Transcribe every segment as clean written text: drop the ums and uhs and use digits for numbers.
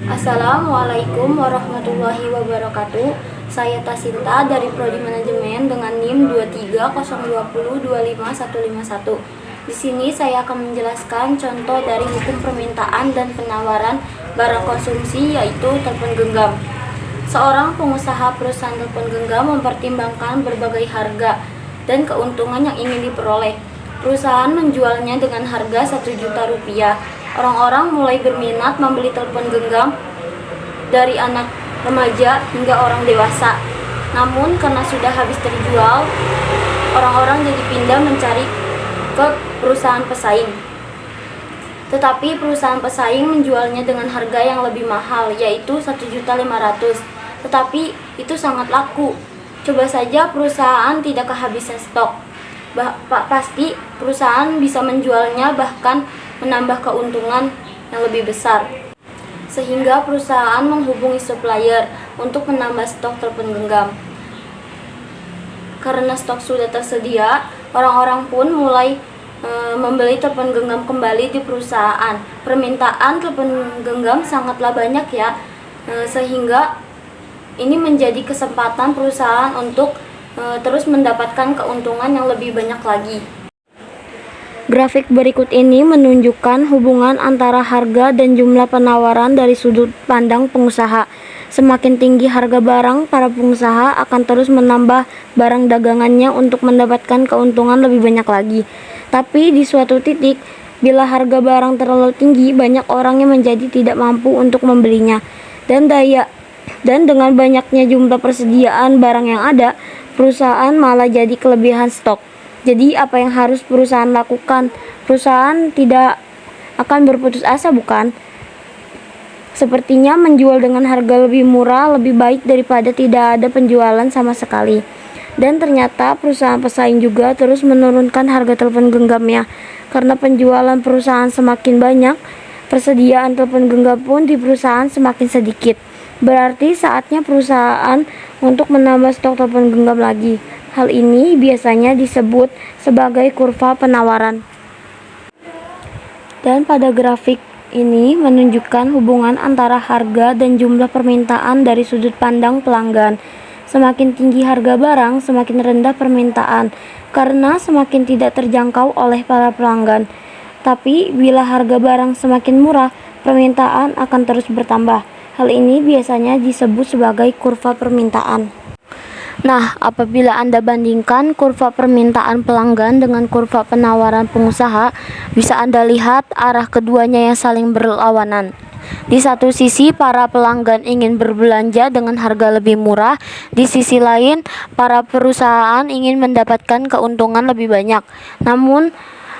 Assalamualaikum warahmatullahi wabarakatuh. Saya Tasinta dari Prodi Manajemen dengan NIM 23020255151. Di sini saya akan menjelaskan contoh dari hukum permintaan dan penawaran barang konsumsi, yaitu telepon genggam. Seorang pengusaha perusahaan telepon genggam mempertimbangkan berbagai harga dan keuntungan yang ingin diperoleh. Perusahaan menjualnya dengan harga 1 juta rupiah. Orang-orang mulai berminat membeli telepon genggam dari anak remaja hingga orang dewasa. Namun karena sudah habis terjual, orang-orang jadi pindah mencari ke perusahaan pesaing. Tetapi perusahaan pesaing menjualnya dengan harga yang lebih mahal, yaitu 1.500.000. Tetapi itu sangat laku. Coba saja perusahaan tidak kehabisan stok. Pasti perusahaan bisa menjualnya, bahkan menambah keuntungan yang lebih besar. Sehingga perusahaan menghubungi supplier untuk menambah stok telepon genggam. Karena stok sudah tersedia, orang-orang pun mulai membeli telepon genggam kembali di perusahaan. Permintaan telepon genggam sangatlah banyak ya, sehingga ini menjadi kesempatan perusahaan untuk terus mendapatkan keuntungan yang lebih banyak lagi. Grafik berikut ini menunjukkan hubungan antara harga dan jumlah penawaran dari sudut pandang pengusaha. Semakin tinggi harga barang, para pengusaha akan terus menambah barang dagangannya untuk mendapatkan keuntungan lebih banyak lagi. Tapi di suatu titik, bila harga barang terlalu tinggi, banyak orang yang menjadi tidak mampu untuk membelinya. Dan dengan banyaknya jumlah persediaan barang yang ada, perusahaan malah jadi kelebihan stok. Jadi apa yang harus perusahaan lakukan? Perusahaan tidak akan berputus asa, bukan? Sepertinya menjual dengan harga lebih murah lebih baik daripada tidak ada penjualan sama sekali. Dan ternyata perusahaan pesaing juga terus menurunkan harga telepon genggamnya. Karena penjualan perusahaan semakin banyak, persediaan telepon genggam pun di perusahaan semakin sedikit. Berarti saatnya perusahaan untuk menambah stok telepon genggam lagi. Hal ini biasanya disebut sebagai kurva penawaran. Dan pada grafik ini menunjukkan hubungan antara harga dan jumlah permintaan dari sudut pandang pelanggan. Semakin tinggi harga barang, semakin rendah permintaan, karena semakin tidak terjangkau oleh para pelanggan. Tapi bila harga barang semakin murah, permintaan akan terus bertambah. Hal ini biasanya disebut sebagai kurva permintaan. Nah, apabila Anda bandingkan kurva permintaan pelanggan dengan kurva penawaran pengusaha, bisa Anda lihat arah keduanya yang saling berlawanan. Di satu sisi, para pelanggan ingin berbelanja dengan harga lebih murah. Di sisi lain, para perusahaan ingin mendapatkan keuntungan lebih banyak. Namun,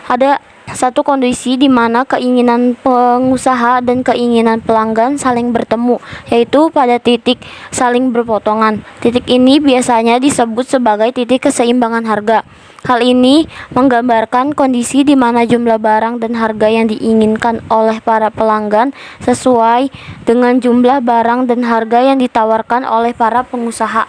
ada satu kondisi di mana keinginan pengusaha dan keinginan pelanggan saling bertemu, yaitu pada titik saling berpotongan. Titik ini biasanya disebut sebagai titik keseimbangan harga. Hal ini menggambarkan kondisi di mana jumlah barang dan harga yang diinginkan oleh para pelanggan sesuai dengan jumlah barang dan harga yang ditawarkan oleh para pengusaha.